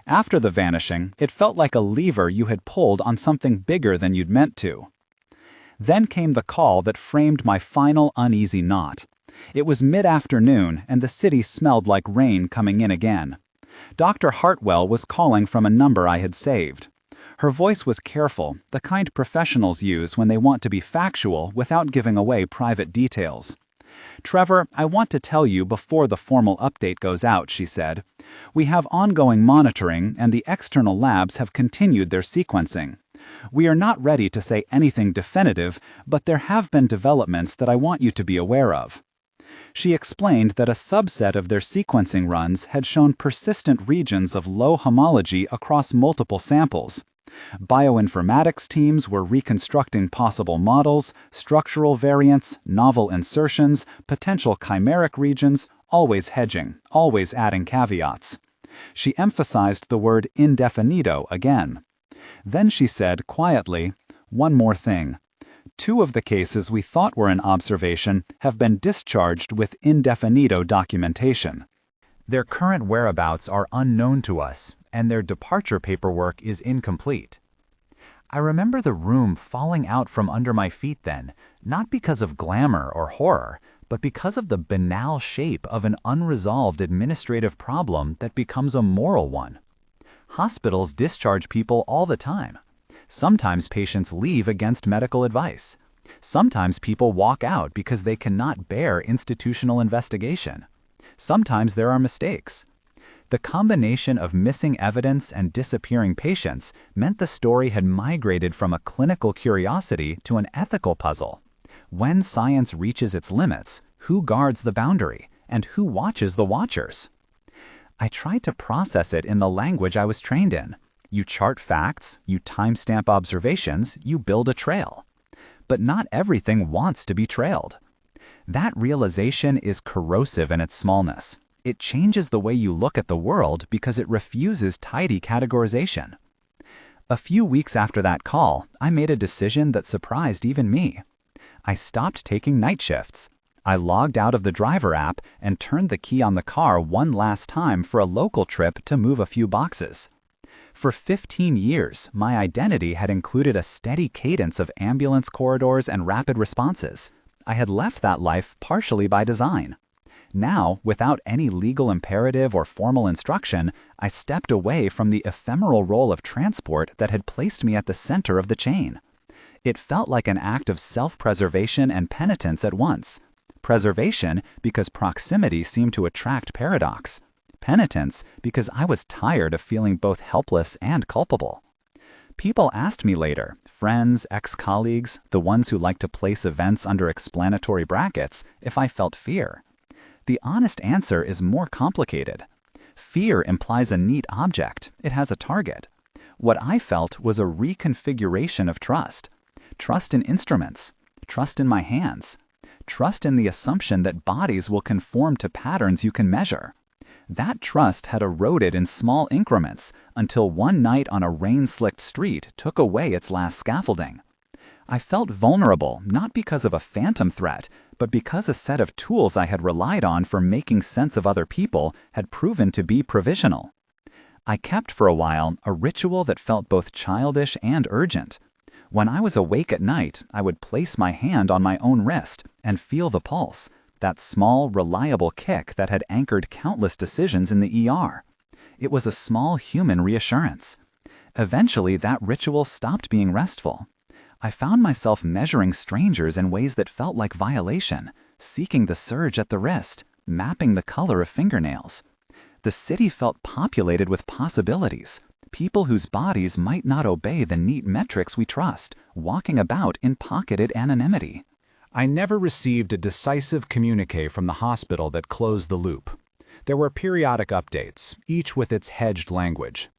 After the vanishing, it felt like a lever you had pulled on something bigger than you'd meant to. Then came the call that framed my final uneasy knot. It was mid-afternoon, and the city smelled like rain coming in again. Dr. Hartwell was calling from a number I had saved. Her voice was careful, the kind professionals use when they want to be factual without giving away private details. "Trevor, I want to tell you before the formal update goes out," she said. "We have ongoing monitoring and the external labs have continued their sequencing. We are not ready to say anything definitive, but there have been developments that I want you to be aware of." She explained that a subset of their sequencing runs had shown persistent regions of low homology across multiple samples. Bioinformatics teams were reconstructing possible models, structural variants, novel insertions, potential chimeric regions, always hedging, always adding caveats. She emphasized the word indefinito again. Then she said quietly, "One more thing. 2 of the cases we thought were an observation have been discharged with indefinito documentation. Their current whereabouts are unknown to us, and their departure paperwork is incomplete." I remember the room falling out from under my feet then, not because of glamour or horror, but because of the banal shape of an unresolved administrative problem that becomes a moral one. Hospitals discharge people all the time. Sometimes patients leave against medical advice. Sometimes people walk out because they cannot bear institutional investigation. Sometimes there are mistakes. The combination of missing evidence and disappearing patients meant the story had migrated from a clinical curiosity to an ethical puzzle. When science reaches its limits, who guards the boundary, and who watches the watchers? I tried to process it in the language I was trained in. You chart facts, you timestamp observations, you build a trail. But not everything wants to be trailed. That realization is corrosive in its smallness. It changes the way you look at the world because it refuses tidy categorization. A few weeks after that call, I made a decision that surprised even me. I stopped taking night shifts. I logged out of the driver app and turned the key on the car one last time for a local trip to move a few boxes. For 15 years, my identity had included a steady cadence of ambulance corridors and rapid responses. I had left that life partially by design. Now, without any legal imperative or formal instruction, I stepped away from the ephemeral role of transport that had placed me at the center of the chain. It felt like an act of self-preservation and penitence at once. Preservation because proximity seemed to attract paradox. Penitence because I was tired of feeling both helpless and culpable. People asked me later, friends, ex-colleagues, the ones who like to place events under explanatory brackets, if I felt fear. The honest answer is more complicated. Fear implies a neat object. It has a target. What I felt was a reconfiguration of trust. Trust in instruments. Trust in my hands. Trust in the assumption that bodies will conform to patterns you can measure. That trust had eroded in small increments until one night on a rain-slicked street took away its last scaffolding. I felt vulnerable not because of a phantom threat, but because a set of tools I had relied on for making sense of other people had proven to be provisional. I kept for a while a ritual that felt both childish and urgent. When I was awake at night, I would place my hand on my own wrist and feel the pulse, that small, reliable kick that had anchored countless decisions in the ER. It was a small human reassurance. Eventually, that ritual stopped being restful. I found myself measuring strangers in ways that felt like violation, seeking the surge at the wrist, mapping the color of fingernails. The city felt populated with possibilities, people whose bodies might not obey the neat metrics we trust, walking about in pocketed anonymity. I never received a decisive communique from the hospital that closed the loop. There were periodic updates, each with its hedged language.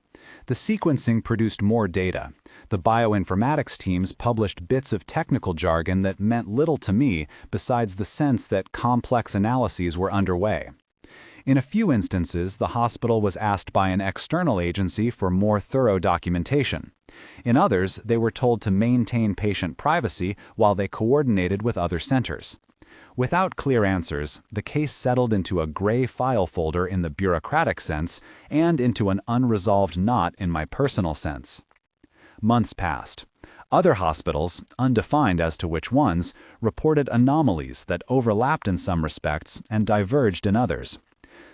The sequencing produced more data. The bioinformatics teams published bits of technical jargon that meant little to me besides the sense that complex analyses were underway. In a few instances, the hospital was asked by an external agency for more thorough documentation. In others, they were told to maintain patient privacy while they coordinated with other centers. Without clear answers, the case settled into a gray file folder in the bureaucratic sense and into an unresolved knot in my personal sense. Months passed. Other hospitals, undefined as to which ones, reported anomalies that overlapped in some respects and diverged in others.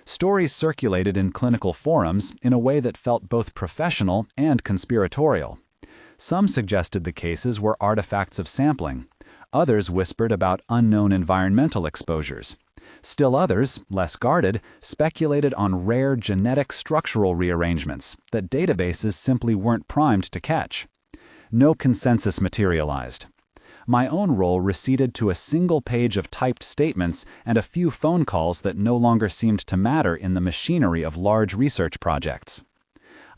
Stories circulated in clinical forums in a way that felt both professional and conspiratorial. Some suggested the cases were artifacts of sampling. Others whispered about unknown environmental exposures. Still others, less guarded, speculated on rare genetic structural rearrangements that databases simply weren't primed to catch. No consensus materialized. My own role receded to a single page of typed statements and a few phone calls that no longer seemed to matter in the machinery of large research projects.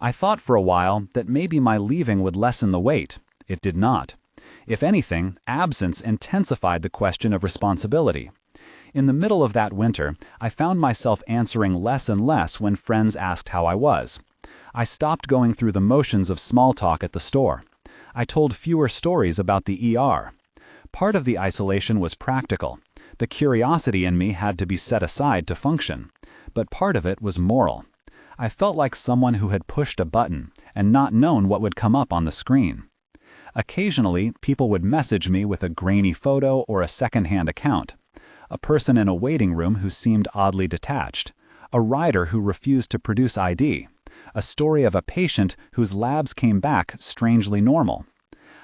I thought for a while that maybe my leaving would lessen the weight. It did not. If anything, absence intensified the question of responsibility. In the middle of that winter, I found myself answering less and less when friends asked how I was. I stopped going through the motions of small talk at the store. I told fewer stories about the ER. Part of the isolation was practical. The curiosity in me had to be set aside to function. But part of it was moral. I felt like someone who had pushed a button and not known what would come up on the screen. Occasionally, people would message me with a grainy photo or a second-hand account. A person in a waiting room who seemed oddly detached. A rider who refused to produce ID. A story of a patient whose labs came back strangely normal.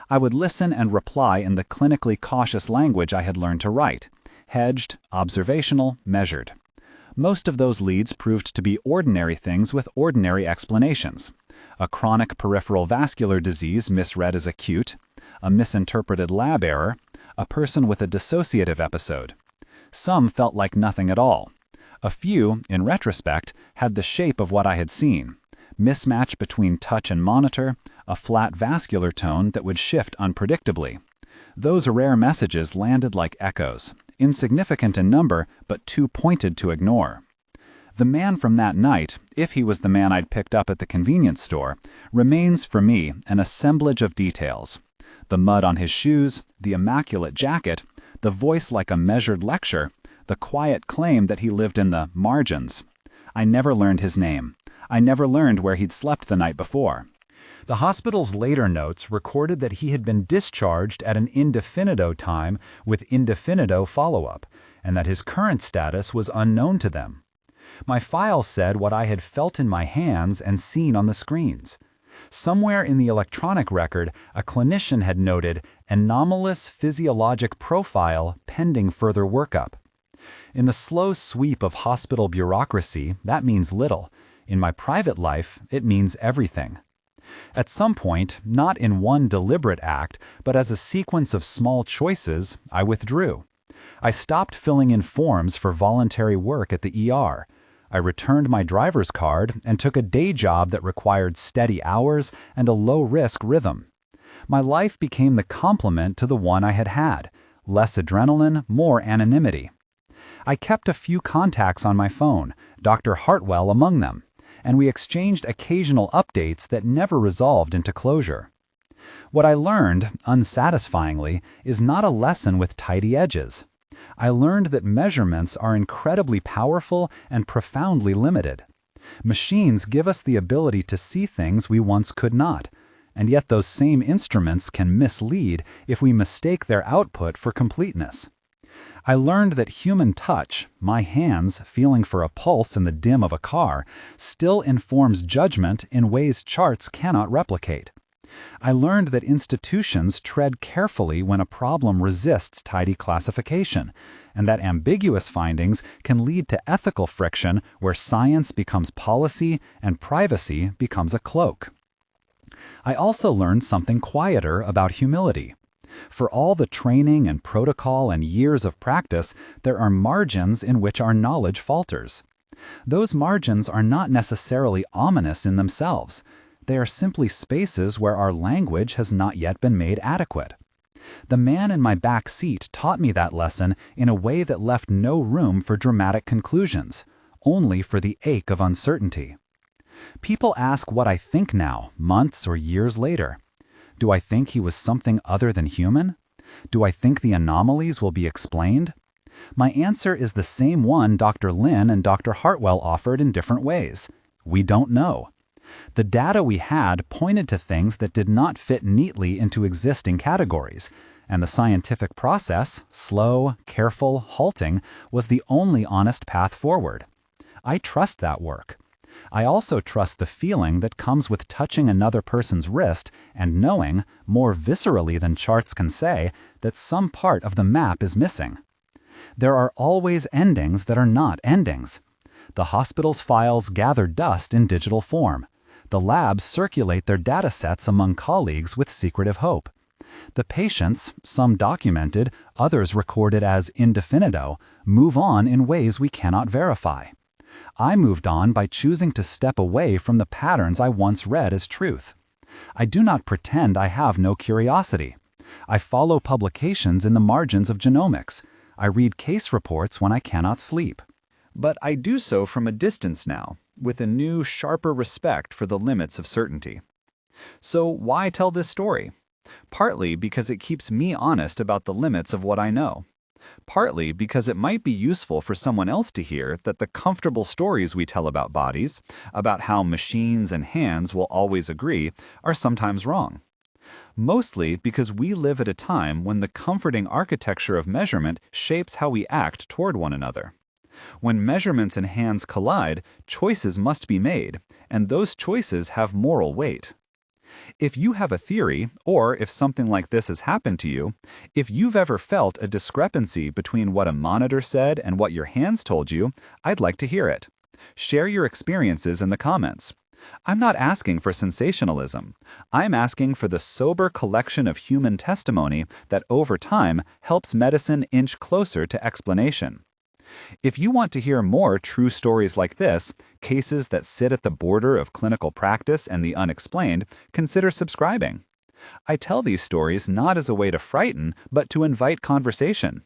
I would listen and reply in the clinically cautious language I had learned to write. Hedged, observational, measured. Most of those leads proved to be ordinary things with ordinary explanations. A chronic peripheral vascular disease misread as acute, a misinterpreted lab error, a person with a dissociative episode. Some felt like nothing at all. A few, in retrospect, had the shape of what I had seen. Mismatch between touch and monitor, a flat vascular tone that would shift unpredictably. Those rare messages landed like echoes, insignificant in number but too pointed to ignore. The man from that night, if he was the man I'd picked up at the convenience store, remains for me an assemblage of details. The mud on his shoes, the immaculate jacket, the voice like a measured lecture, the quiet claim that he lived in the margins. I never learned his name. I never learned where he'd slept the night before. The hospital's later notes recorded that he had been discharged at an indefinito time with indefinito follow-up, and that his current status was unknown to them. My file said what I had felt in my hands and seen on the screens. Somewhere in the electronic record, a clinician had noted anomalous physiologic profile pending further workup. In the slow sweep of hospital bureaucracy, that means little. In my private life, it means everything. At some point, not in one deliberate act, but as a sequence of small choices, I withdrew. I stopped filling in forms for voluntary work at the ER. I returned my driver's card and took a day job that required steady hours and a low-risk rhythm. My life became the complement to the one I had had: less adrenaline, more anonymity. I kept a few contacts on my phone, Dr. Hartwell among them, and we exchanged occasional updates that never resolved into closure. What I learned, unsatisfyingly, is not a lesson with tidy edges. I learned that measurements are incredibly powerful and profoundly limited. Machines give us the ability to see things we once could not, and yet those same instruments can mislead if we mistake their output for completeness. I learned that human touch, my hands feeling for a pulse in the dim of a car, still informs judgment in ways charts cannot replicate. I learned that institutions tread carefully when a problem resists tidy classification, and that ambiguous findings can lead to ethical friction where science becomes policy and privacy becomes a cloak. I also learned something quieter about humility. For all the training and protocol and years of practice, there are margins in which our knowledge falters. Those margins are not necessarily ominous in themselves. They are simply spaces where our language has not yet been made adequate. The man in my back seat taught me that lesson in a way that left no room for dramatic conclusions, only for the ache of uncertainty. People ask what I think now, months or years later. Do I think he was something other than human? Do I think the anomalies will be explained? My answer is the same one Dr. Lin and Dr. Hartwell offered in different ways. We don't know. The data we had pointed to things that did not fit neatly into existing categories, and the scientific process, slow, careful, halting, was the only honest path forward. I trust that work. I also trust the feeling that comes with touching another person's wrist and knowing, more viscerally than charts can say, that some part of the map is missing. There are always endings that are not endings. The hospital's files gather dust in digital form. The labs circulate their data sets among colleagues with secretive hope. The patients, some documented, others recorded as indefinito, move on in ways we cannot verify. I moved on by choosing to step away from the patterns I once read as truth. I do not pretend I have no curiosity. I follow publications in the margins of genomics. I read case reports when I cannot sleep. But I do so from a distance now, with a new, sharper respect for the limits of certainty. So why tell this story? Partly because it keeps me honest about the limits of what I know. Partly because it might be useful for someone else to hear that the comfortable stories we tell about bodies, about how machines and hands will always agree, are sometimes wrong. Mostly because we live at a time when the comforting architecture of measurement shapes how we act toward one another. When measurements and hands collide, choices must be made, and those choices have moral weight. If you have a theory, or if something like this has happened to you, if you've ever felt a discrepancy between what a monitor said and what your hands told you, I'd like to hear it. Share your experiences in the comments. I'm not asking for sensationalism. I'm asking for the sober collection of human testimony that over time helps medicine inch closer to explanation. If you want to hear more true stories like this, cases that sit at the border of clinical practice and the unexplained, consider subscribing. I tell these stories not as a way to frighten, but to invite conversation.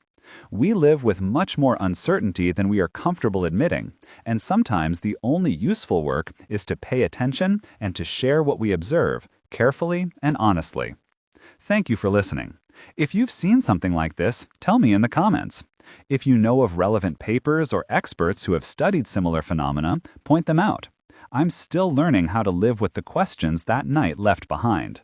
We live with much more uncertainty than we are comfortable admitting, and sometimes the only useful work is to pay attention and to share what we observe, carefully and honestly. Thank you for listening. If you've seen something like this, tell me in the comments. If you know of relevant papers or experts who have studied similar phenomena, point them out. I'm still learning how to live with the questions that night left behind.